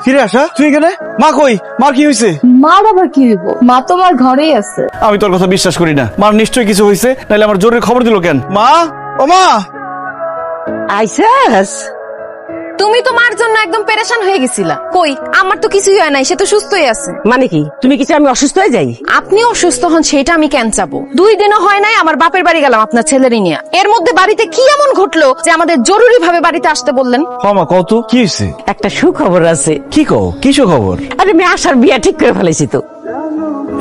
ফিরে আসা তুই এখানে? মা কই? মার কি হয়েছে? মার আবার কি হইব? মা তোমার ঘরেই আছে। আমি তোর কথা বিশ্বাস করি না। মার নিশ্চয়ই কিছু হয়েছে, নাহলে আমার জরুরি খবর দিল কেন? মা, ও মা, আইসাস? তুমি তো মার জন্য একদম পেরেশান হয়ে গেছিলা। কই, আমার তো কিছুই হয় নাই, সে তো সুস্থই আছে। মানে কি তুমি কিছু আমি অসুস্থ হয়ে যাই? আপনি অসুস্থ হন সেটা আমি কেন চাবো? 2 দিনও হয় নাই আমার বাপের বাড়ি গেলাম আপনার ছেলেরই নিয়ে। এর মধ্যে বাড়িতে কি এমন ঘটলো যে আমাদের জরুরি ভাবে বাড়িতে আসতে বললেন? মা কত কি হয়েছে? একটা সুখবর আছে। কি কও? কিসু খবর? আরে আমি আশার বিয়া ঠিক করে ফেলেছি তো।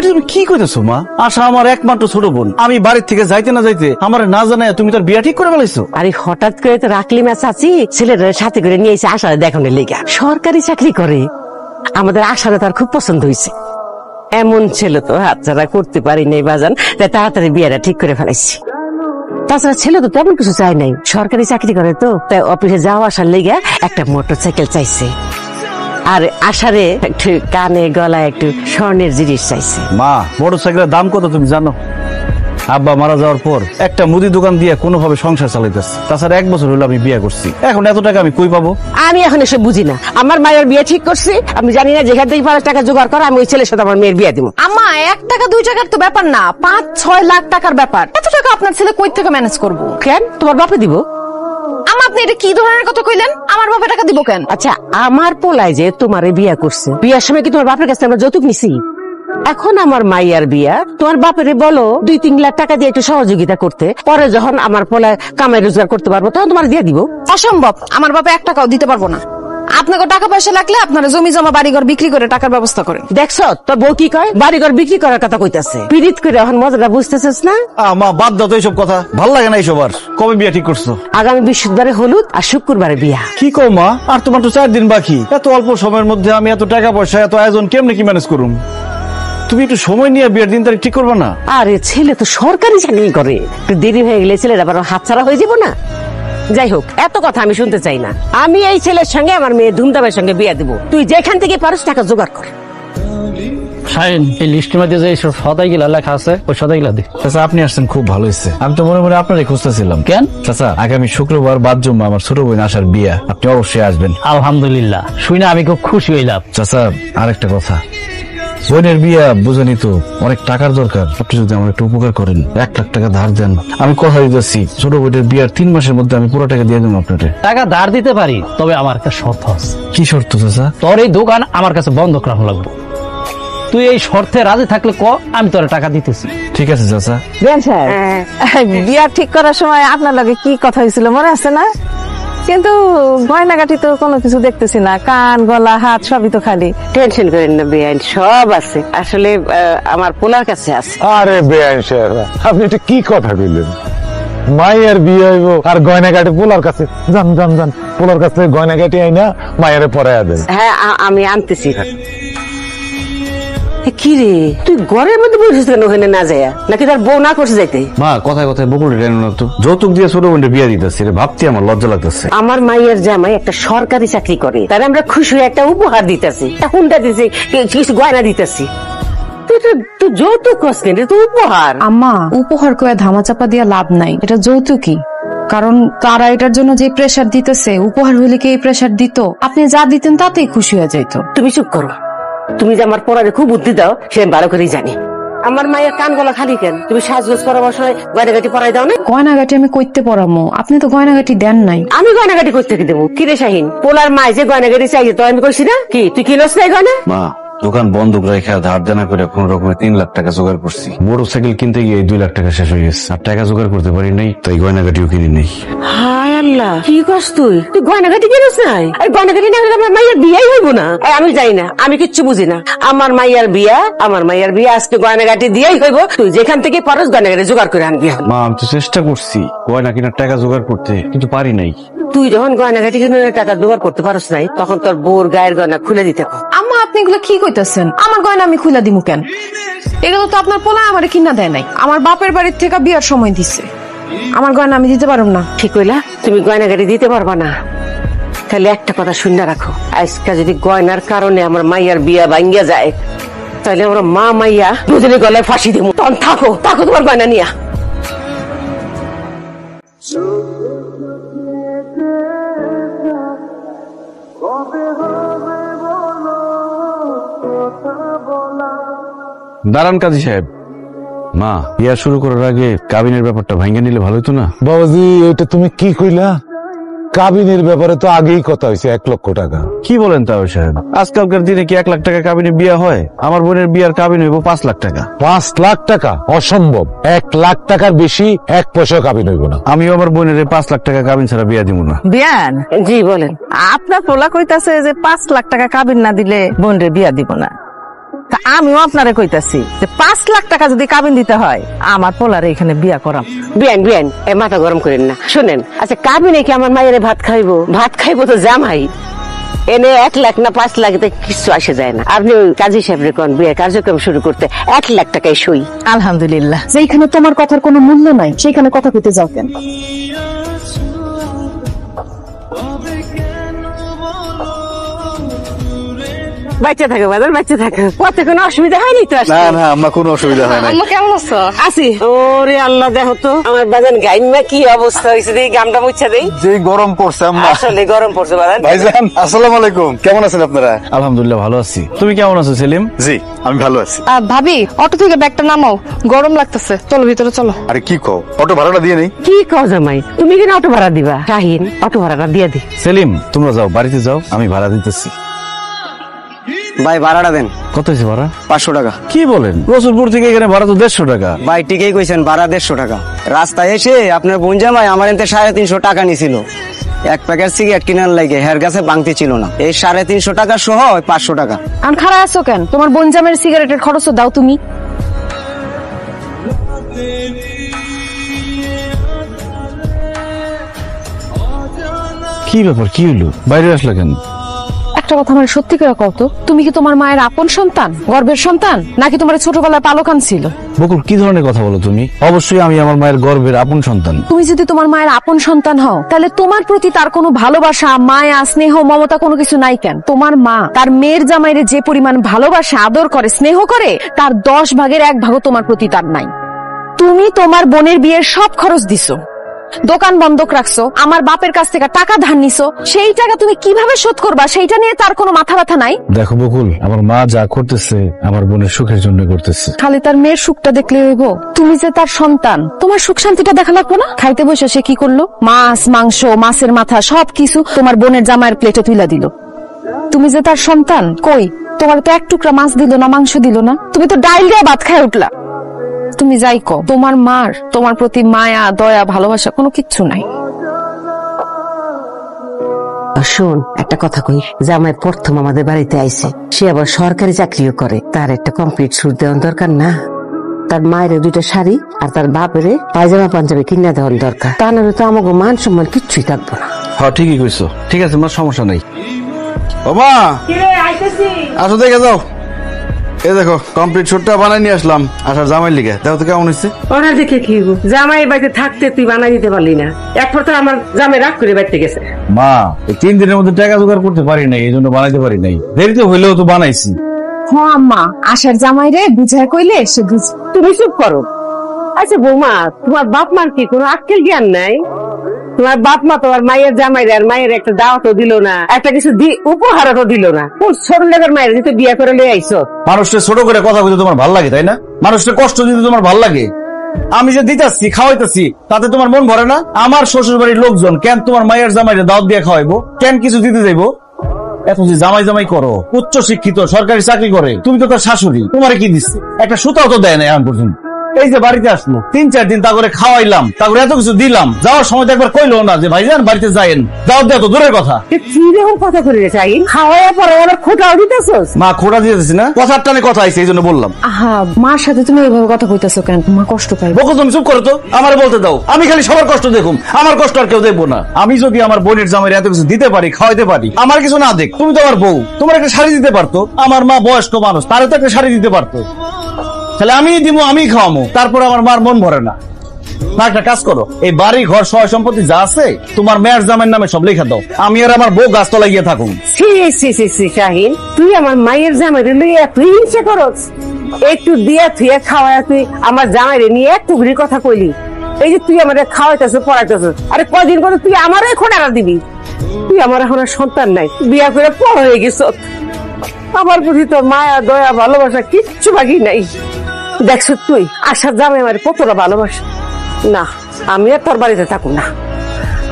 তুমি কি কইতেছো মা? আশা আমার একমাত্র ছোট বোন। আমি বাড়ির থেকে যাইতে না যাইতে আমার না জানায় তুমি তোর বিয়া ঠিক করে ফেলাইছো? আরে হঠাৎ করে তো রাখলি ম্যাচ আছি, ছেলের সাথে করে নিয়ে এসে আশারে দেখানোর লেগা। সরকারি চাকরি করে, আমাদের আশারে তার খুব পছন্দ হয়েছে। এমন ছেলে তো হাতছাড়া করতে পারি নাই বাজান, তাই তাড়াতাড়ি বিয়াটা ঠিক করে ফেলাইছি। তাছাড়া ছেলে তো তেমন কিছু চাই নাই, সরকারি চাকরি করে তো, তাই অফিসে যাওয়া আসার লেগা একটা মোটরসাইকেল চাইছে। আর আশারে একটু কানে গলায় একটু স্বর্ণের জিনিস চাইছে। মা, মোটরসাইকেলের দাম কত তুমি জানো? আব্বা মারা যাওয়ার পর একটা মুদি দোকান দিয়ে কোনোভাবে সংসার চালাইতেছে। তাছাড়া 1 বছর হলো আমি বিয়ে করছি, এখন এত টাকা আমি কই পাবো? আমি এখন এসব বুঝি না। আমার মায়ের বিয়ে ঠিক করছি, আমি জানি না যেখান থেকে 5 টাকা জোগাড় করা আমি ওই ছেলের সাথে আমার মেয়ের বিয়ে দিব। আম্মা, 1 টাকা 2 টাকার তো ব্যাপার না, 5-6 লাখ টাকার ব্যাপার। এত টাকা আপনার ছেলে কই থেকে ম্যানেজ করবো? কেন, তোমার বাপে দিব? আম্মা, আপনি এটা কি ধরনের কথা কইলেন? আমার বাপে টাকা দিব কেন? আচ্ছা, আমার পোলায় যে তোমারে বিয়া করছে, বিয়ার সময় কি তোমার বাপের কাছে আমরা যৌতুক নিছি? এখন আমার মাইয়ার বিয়া, তোমার বাপেরে বলো 2-3 লাখ টাকা দিয়ে একটু সহযোগিতা করতে, পরে যখন আমার পোলায় কামাই রোজগার করতে পারবো তখন তোমার দিয়ে দিব। অসম্ভব, আমার বাপে 1 টাকাও দিতে পারবো না। আপনাকে টাকা পয়সা লাগলে আপনারা জমি জমা বাড়িঘর বিক্রি করে টাকার ব্যবস্থা করেন। দেখছো তোর বউ কি কয়? বাড়িঘর বিক্রি করার কথা কইতাছে। পীড়িত করে এখন মজাটা বুঝতেছিস না? মা বাদ দাও তো এইসব কথা, ভাল লাগে না এইসব। আর কবে বিয়া ঠিক করছো? আগামী বৃহস্পতিবারে হলুদ আর শুক্রবারে বিয়া। কি কও মা? আর তোমার তো 4 দিন বাকি। এত অল্প সময়ের মধ্যে আমি এত টাকা পয়সা এত আয়োজন কেমনে কি ম্যানেজ করুম? তুমি একটু সময় নিয়ে বিয়ের দিন তারিখ ঠিক করবা না? আরে ছেলে তো সরকারি চাকরি করে, একটু দেরি হয়ে গেলে ছেলের আবার হাতছাড়া হয়ে যাব না। যাই হোক, এত কথা আমি শুনতে চাই না। আমি এই ছেলের সঙ্গে আমার মেয়ে ধুমধামের সঙ্গে বিয়ে দিব। তুই যেখান থেকে পারিস টাকা জোগাড় কর। শাহিন, এই লিস্টের মধ্যে যে এইসব সদাইগুলা লেখা আছে ওই সদাইগুলা দি। চাচা, আপনি আসছেন খুব ভালো হয়েছে। আমি তো মনে মনে আপনারই খুঁজতেছিলাম। কেন? চাচা, আগামী শুক্রবার বাদ জুম্মা আমার ছোট বোন আসার বিয়া, আপনি অবশ্যই আসবেন। আলহামদুলিল্লাহ, শুই না আমি খুব খুশি হইলাম। চাচা, আরেকটা কথা, বোনের বিয়া বুঝেনি তো, অনেক টাকার দরকার। আপনি যদি আমার একটু উপকার করেন, 1 লাখ টাকা ধার দেন, আমি কথা দিতেছি ছোট বোনের বিয়ার 3 মাসের মধ্যে আমি পুরো টাকা দিয়ে দেবো আপনাকে। টাকা ধার দিতে পারি, তবে আমার একটা শর্ত আছে। কি শর্ত চাচা? তোর এই দোকান আমার কাছে বন্ধক রাখা লাগবে। তুই এই শর্তে রাজি থাকলে ক, আমি তোর টাকা দিতেছি। ঠিক আছে চাচা। বিয়া ঠিক করার সময় আপনার লগে কি কথা হয়েছিল মনে আছে না? কিন্তু গয়নাগাটি তো কোনো কিছু দেখতেছি না, কান গলা হাত সবই তো খালি। টেনশন করেন না বেআইন, সব আছে। আসলে আমার পোলার কাছে আছে। আরে বেআইন সাহেব, আপনি এটা কি কথা কইলেন? মায়ের বিয়ে হইব আর গয়নাগাটি পোলার কাছে? যান যান যান, পোলার কাছে গয়নাগাটি আইনা মায়ের পরাইয়া দেন। হ্যাঁ, আমি আনতেছি। কি রে, তুই ঘরের মধ্যে বসেছিস কেন ওখানে না যায়? নাকি তার বউ না করছে যাইতে? মা, কথায় কথায় বকুড়ে টেনো না তো। যৌতুক দিয়ে ছোট বোনের বিয়া দিতেছি, ভাবতে আমার লজ্জা লাগতেছে। আমার মায়ের জামাই একটা সরকারি চাকরি করে, তার আমরা খুশি হয়ে একটা উপহার দিতেছি, এখনটা দিতেছি, কিছু গয়না দিতেছি। তুই যৌতুক কস কেন? তুই উপহার। আম্মা, উপহার কয়ে ধামাচাপা দিয়া লাভ নাই, এটা যৌতুকই। কারণ তারা এটার জন্য যে প্রেসার দিতেছে, উপহার হইলে কি এই প্রেসার দিত? আপনি যা দিতেন তাতেই খুশি হয়ে যাইতো। তুমি চুপ করো। তুমি যে আমার পড়ারে খুব বুদ্ধি দাও সে আমি ভালো করেই জানি। আমার মায়ের কান গলা খালি কেন? তুমি সাজগোজ করার সময় গয়নাগাটি পরাই দাও না? গয়নাগাটি আমি কইতে পরামো, আপনি তো গয়নাগাটি দেন নাই। আমি গয়নাগাটি করতে কি দেবো? কি রে শাহিন, পোলার মায় যে গয়নাগাটি চাইছে তো আমি কইছি না? কি তুই কিনস নাই গয়না? মা, দোকান বন্ধক রেখে ধার দেনা করে কোন রকমের 3 লাখ টাকা জোগাড় করছি। মোটরসাইকেল কিনতে গিয়ে 2 লাখ টাকা শেষ হয়ে গেছে, আর টাকা জোগাড় করতে পারি নাই, তাই গয়নাগাটিও কিনি নেই। হায় আল্লাহ, কি করছ তুই? তুই গয়নাগাটি কিনস নাই? আর গয়নাগাটি না হলে আমার মায়ের বিয়াই হইব না। আমি জানি না, আমি কিচ্ছু বুঝি না। আমার মায়ের বিয়া আজকে গয়নাগাটি দিয়েই হইব। তুই যেখান থেকে পারস গয়নাগাটি জোগাড় করে আনবি। মা, আমি তো চেষ্টা করছি গয়না কেনার টাকা জোগাড় করতে, কিন্তু পারি নাই। তুই যখন গয়নাগাটি কিনে টাকা জোগাড় করতে পারস নাই, তখন তোর বউর গায়ের গয়না খুলে দিতে কর। আম্মা, আপনি এগুলো কি কইতেছেন? আমার গয়না আমি খুলে দিমু কেন? এগুলো তো আপনার পোলা আমারে কিনা দেয় নাই, আমার বাপের বাড়ির থেকে বিয়ার সময় দিছে। আমার গয়না আমি দিতে পারব না। ঠিক কইলা, তুমি গয়নাগাটি দিতে পারবা না। তাহলে একটা কথা শুনে রাখো, আজকে যদি গয়নার কারণে আমার মাইয়ার বিয়া ভাঙ্গিয়া যায়, তাহলে আমরা মা মাইয়া দুজনে গলায় ফাঁসি দিব। তখন থাকো তোমার গয়না নিয়া। দাঁড়ান কাজী সাহেব, মা বিয়া শুরু করার আগে কাবিনের ব্যাপারটা ভাঙ্গে নিলে ভালো হতো না? বাবাজি এটা তুমি কি কইলা? কাবিনের ব্যাপারে তো আগেই কথা হয়েছে 1 লক্ষ টাকা। কি বলেন তাও সাহেব, আজকালকার দিনে কি 1 লাখ টাকা কাবিনে বিয়া হয়? আমার বোনের বিয়ার কাবিন হইব 5 লাখ টাকা। 5 লাখ টাকা অসম্ভব। 1 লাখ টাকার বেশি 1 পয়সা কাবিন হইব না। আমিও আমার বোনের 5 লাখ টাকা কাবিন ছাড়া বিয়া দিব না। বিয়ান, জি বলেন। আপনার পোলা কইতাছে যে 5 লাখ টাকা কাবিন না দিলে বোনরে বিয়া দিব না। তা আমিও আপনারে কইতাছি যে 5 লাখ টাকা যদি কাবিন দিতে হয় আমার পোলারে এখানে বিয়া করাম। বিয়ান এ মাথা গরম করেন না। শুনেন, আচ্ছা কাবিনে কি আমার মায়ের ভাত খাইবো তো জামাই। এনে 1 লাখ না 5 লাখতে কিছু আসে যায় না। আপনি ওই কাজী সাহেবের কোন বিয়ের কার্যক্রম শুরু করতে 1 লাখ টাকায় সই। আলহামদুলিল্লাহ। যেখানে তোমার কথার কোনো মূল্য নাই সেইখানে কথা কইতে যাও কেন? বাচ্চা থাকে বাজার, বাচ্চা থাকে, পথে কোনো অসুবিধা হয়নি তো? না না আমার কোনো অসুবিধা হয় না। আম্মা কেমন আছো? আসি। ওরে আল্লাহ, দেখো তো আমার বাজান গাইমা কি অবস্থা হয়েছে, দেই গামটা মুছা দেই। যে গরম পড়ছে আম্মা। আসলে গরম পড়ছে বাজান। ভাইজান আসসালামু আলাইকুম, কেমন আছেন আপনারা? আলহামদুলিল্লাহ ভালো আছি। তুমি কেমন আছো সেলিম? জি আমি ভালো আছি। ভাবি, অটো থেকে ব্যাগটা নামাও, গরম লাগতেছে। চলো ভিতরে চলো। আরে কি কও, অটো ভাড়াটা দিয়ে নেই? কি কও জামাই, তুমি কিনা অটো ভাড়া দিবা? শাহিন অটো ভাড়াটা দিয়ে দি। সেলিম তোমরা যাও, বাড়িতে যাও, আমি ভাড়া দিতেছি। ভাই ভাড়াটা দেন। কত হয়েছে ভাড়া? 500 টাকা। কি বলেন, রসুলপুর থেকে এখানে ভাড়া তো 150 টাকা। ভাই ঠিকই কইছেন, ভাড়া 150 টাকা। রাস্তায় এসে আপনার বোন জামাই আমার এতে 350 টাকা নিছিল 1 প্যাকেট সিগারেট কেনার লাগে, হের কাছে বাংতি ছিল না। এই 350 টাকা সহ 500 টাকা। আন খারাপ আছো কেন? তোমার বোন জামের সিগারেটের খরচ দাও তুমি। কি ব্যাপার, কি হলো, বাইরে আসলে কেন? একটা কথা আমার সত্যি করে কও তো, তুমি কি তোমার মায়ের আপন সন্তান, গর্ভের সন্তান, নাকি তোমার ছোটবেলায় পালকান ছিল? বকুল কি ধরনের কথা বলো তুমি? অবশ্যই আমি আমার মায়ের গর্ভের আপন সন্তান। তুমি যদি তোমার মায়ের আপন সন্তান হও, তাহলে তোমার প্রতি তার কোনো ভালোবাসা, মায়া, স্নেহ, মমতা কোনো কিছু নাই কেন? তোমার মা তার মেয়ের জামাইরে যে পরিমাণ ভালোবাসা, আদর করে, স্নেহ করে, তার 10 ভাগের 1 ভাগও তোমার প্রতি তার নাই। তুমি তোমার বোনের বিয়ের সব খরচ দিছো, দোকান বন্ধক রাখছো, আমার বাপের কাছ থেকে টাকা ধার নিছো, সেই টাকা তুমি কিভাবে শোধ করবা সেইটা নিয়ে তার কোনো মাথা ব্যথা নাই। দেখো বকুল, আমার মা যা করতেছে আমার বোনের সুখের জন্য করতেছে। খালি তার মেয়ের সুখটা দেখলে হইব? তুমি যে তার সন্তান, তোমার সুখ শান্তিটা দেখা লাগবো না? খাইতে বসে সে কি করলো? মাছ, মাংস, মাছের মাথা সবকিছু তোমার বোনের জামাইয়ের প্লেটে তুলে দিল। তুমি যে তার সন্তান, কই তোমার তো 1 টুকরা মাছ দিল না, মাংস দিল না, তুমি তো ডাইল দিয়ে ভাত খায় উঠলা। তুমি যাই কও, তোমার মার তোমার প্রতি মায়া, দয়া, ভালোবাসা কোনো কিচ্ছু নাই। শোন একটা কথা কই, জামাই প্রথম আমাদের বাড়িতে আইছে, সে আবার সরকারি চাকরিও করে, তার একটা কমপ্লিট সুট দেওয়ার দরকার না? তার মায়ের 2টা শাড়ি আর তার বাপের পায়জামা পাঞ্জাবি কিনা দেওয়ার দরকার। তা নাহলে তো আমাকে মান সম্মান কিচ্ছুই থাকবো না। হ্যাঁ ঠিকই কইছো, ঠিক আছে আমার সমস্যা নাই। ও মা, আসো দেখে যাও। এই দেখো কমপ্লিট শুটটা বানাই নিয়ে আসলাম আসার জামাই লিগে, দেখো তো কেমন হয়েছে। ওরা দেখে কি হইব, জামাই বাড়িতে থাকতে তুই বানাই দিতে পারলি না। একবার তো আমার জামাই রাগ করে বাড়িতে গেছে। মা এই 3 দিনের মধ্যে টাকা জোগাড় করতে পারি নাই, এই জন্য বানাইতে পারি নাই। দেরিতে হইলেও তো বানাইছি। হ্যাঁ আম্মা, আশার জামাইরে বুঝায় কইলে সে বুঝ। তুমি চুপ করো। আচ্ছা বৌমা, তোমার বাপ মার কি কোনো আক্কেল জ্ঞান নাই? তোমার বাপ মা তোমার মায়ের জামাইরে আর মায়ের একটা দাওয়াতও দিল না, একটা কিছু উপহারও তো দিল না। কোন ছোট লোকের মায়ের দিতে বিয়ে করে লয়ে আইছো? মানুষটা ছোট করে কথা বলতে তোমার ভালো লাগে তাই না? মানুষটা কষ্ট দিতে তোমার ভালো লাগে? আমি যে দিতাছি, খাওয়াইতেছি, তাতে তোমার মন ভরে না? আমার শ্বশুর বাড়ির লোকজন কেন তোমার মায়ের জামাইরে দাওয়াত দিয়ে খাওয়াইবো? কেন কিছু দিতে যাইবো? এত যে জামাই জামাই করো, উচ্চ শিক্ষিত, সরকারি চাকরি করে, তুমি তো তার শাশুড়ি, তোমারে কি দিচ্ছে? একটা সুতাও তো দেয় না এখন পর্যন্ত। এই যে বাড়িতে আসলো 3-4 দিন, তা করে খাওয়াইলাম, তা করে এত কিছু দিলাম, যাওয়ার সময় তো একবার কইলো না যে ভাইজান বাড়িতে যাইয়েন, দাওয়াত দেওয়া তো দূরের কথা। কথা করে চাই খাওয়াইয়া পরে আবার খোটাও দিতেছস? মা খোটা দিতেছি না, কথার টানে কথা আইছে এই জন্য বললাম। আহা, মার সাথে তুমি এইভাবে কথা কইতাছো কেন? মা কষ্ট পাইবে। বকো তুমি চুপ করো তো, আমারে বলতে দাও। আমি খালি সবার কষ্ট দেখুম, আমার কষ্ট আর কেউ দেখবো না। আমি যদি আমার বোনের জামাইরে এত কিছু দিতে পারি, খাওয়াইতে পারি, আমার কিছু না দেখ। তুমি তো আমার বউ, তোমার একটা শাড়ি দিতে পারতো। আমার মা বয়স্ক মানুষ, তারে তো একটা শাড়ি দিতে পারতো। তাহলে আমি দিব, আমি খাওয়ামো, তারপর আমার মার মন ভরে না। না একটা কাজ করো, এই বাড়ি ঘর সয় সম্পত্তি যা আছে তোমার মেয়ের জামাইয়ের নামে সব লেখা দাও, আমি আর আমার বউ গাছতলায় গিয়ে থাকুন। শাহিন, তুই আমার মায়ের জামাইরে লইয়া তুই হিংসা করস? একটু দিয়া থুয়া খাওয়ায় তুই আমার জামাইরে নিয়ে এক টুকরির কথা কইলি। এই যে তুই আমার খাওয়াইতেছ, পড়াইতেছ, আরে কদিন করে তুই আমার এখন আর দিবি? তুই আমার এখন আর সন্তান নাই, বিয়া করে পর হয়ে গেছ। আমার প্রতি তোর মায়া, দয়া, ভালোবাসা কিচ্ছু বাকি নাই। দেখছ তুই আশার জামাই আমার কতটা ভালোবাসে। না, আমি আর তোর বাড়িতে থাকুন না,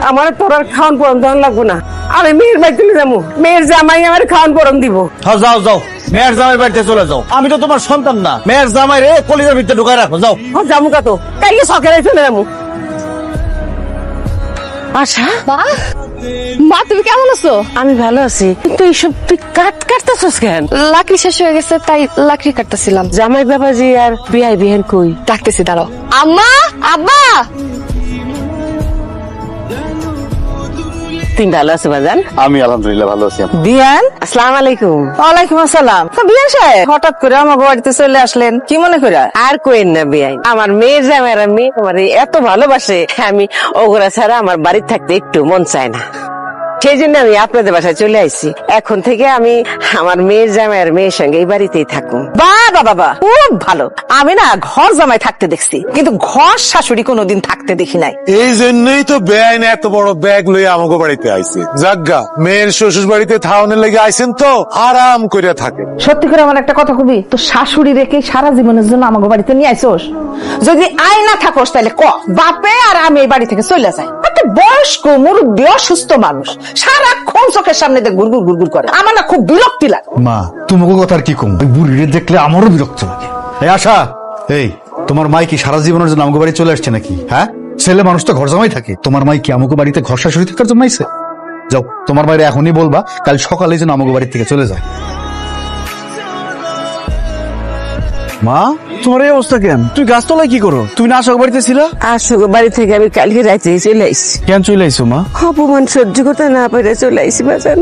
আমার তোর আর খাওয়ান পরম দেওয়ান লাগবো না। আমি মেয়ের বাড়িতে যাবো, মেয়ের জামাই আমার খাওয়ান পরম দিব। হ্যাঁ যাও যাও, মেয়ের জামাই বাড়িতে চলে যাও। আমি তো তোমার সন্তান না, মেয়ের জামাই রে কলিজার ভিতরে ঢুকায় রাখো, যাও। যাবো কত কাইকে সকালে চলে যাবো। আশা, মা তুমি কেমন আছো? আমি ভালো আছি, কিন্তু এইসব তুই কাটতেছস কেন? লাকড়ি শেষ হয়ে গেছে তাই লাকড়ি কাটতেছিলাম। জামাই বাবাজি আর বিয়াই বিহেন কই? ডাকতেছি, দাঁড়াও। আম্মা, আব্বা। তুমি ভালো আছো বাজান? আমি আলহামদুলিল্লাহ ভালো আছি। বিয়ান, আসসালামু আলাইকুম। ওয়ালাইকুম আসসালাম। তো বিয়ান সাহেব হঠাৎ করে আমার বাড়িতে চলে আসলেন, কি মনে করে? আর কোয়েন না বিয়াই, আমার মেয়ের জামাই আর মেয়ে আমার এত ভালোবাসে, আমি ওগরা ছাড়া আমার বাড়িতে থাকতে একটু মন চায় না। সেই জন্য আমি আপনাদের বাসায় চলে আইছি। এখন থেকে আমি আমার মেয়ের জামাই আর মেয়ের সঙ্গে এই বাড়িতেই থাকুন। বাবা বাবা, খুব ভালো। আমি না ঘর জামাই থাকতে দেখছি, কিন্তু ঘর শাশুড়ি কোনোদিন থাকতে দেখি নাই। এই জন্যই তো বেআইন এত বড় ব্যাগ লইয়া আমাকে বাড়িতে আইছে। জাগা মেয়ের শ্বশুর বাড়িতে থাউনের লেগে আইছেন তো আরাম করে থাকে। সত্যি করে আমার একটা কথা কবি, তো শাশুড়ি রেখে সারা জীবনের জন্য আমাকে বাড়িতে নিয়ে আইসোস? যদি আয় না থাকোস তাহলে ক বাপে আর আমি এই বাড়ি থেকে চলে যাই। একটা বয়স্ক মুরব্বী অসুস্থ মানুষ সারাক্ষণ চোখের সামনে দিয়ে গুড়গুড় গুড়গুড় করে, আমার না খুব বিরক্তি লাগে। মা তোমাকে কথা আর কি কম, ওই বুড়িরে দেখলে আমারও বিরক্ত লাগে। এই আশা, এই তোমার মাই কি সারা জীবনের জন্য আমাকে বাড়ি চলে আসছে নাকি? হ্যাঁ, ছেলে মানুষ তো ঘর জামাই থাকে। তোমার মাই কি আমাকে বাড়িতে ঘর শাশুড়ি থাকার জন্য আইছে? যাও, তোমার বাইরে এখনই বলবা কাল সকালে যেন আমাকে বাড়ি থেকে চলে যায়। মা, তোমার এই অবস্থা কেন? তুই গাছতলায় কি করো? তুমি না আশাকে বাড়িতে ছিলা? আসো বাড়ি থেকে আমি কালকে রাতে চলে আইছি। কেন চলে আইছো মা? অপমান সহ্য করতে না পারে চলে আইছি বাজান।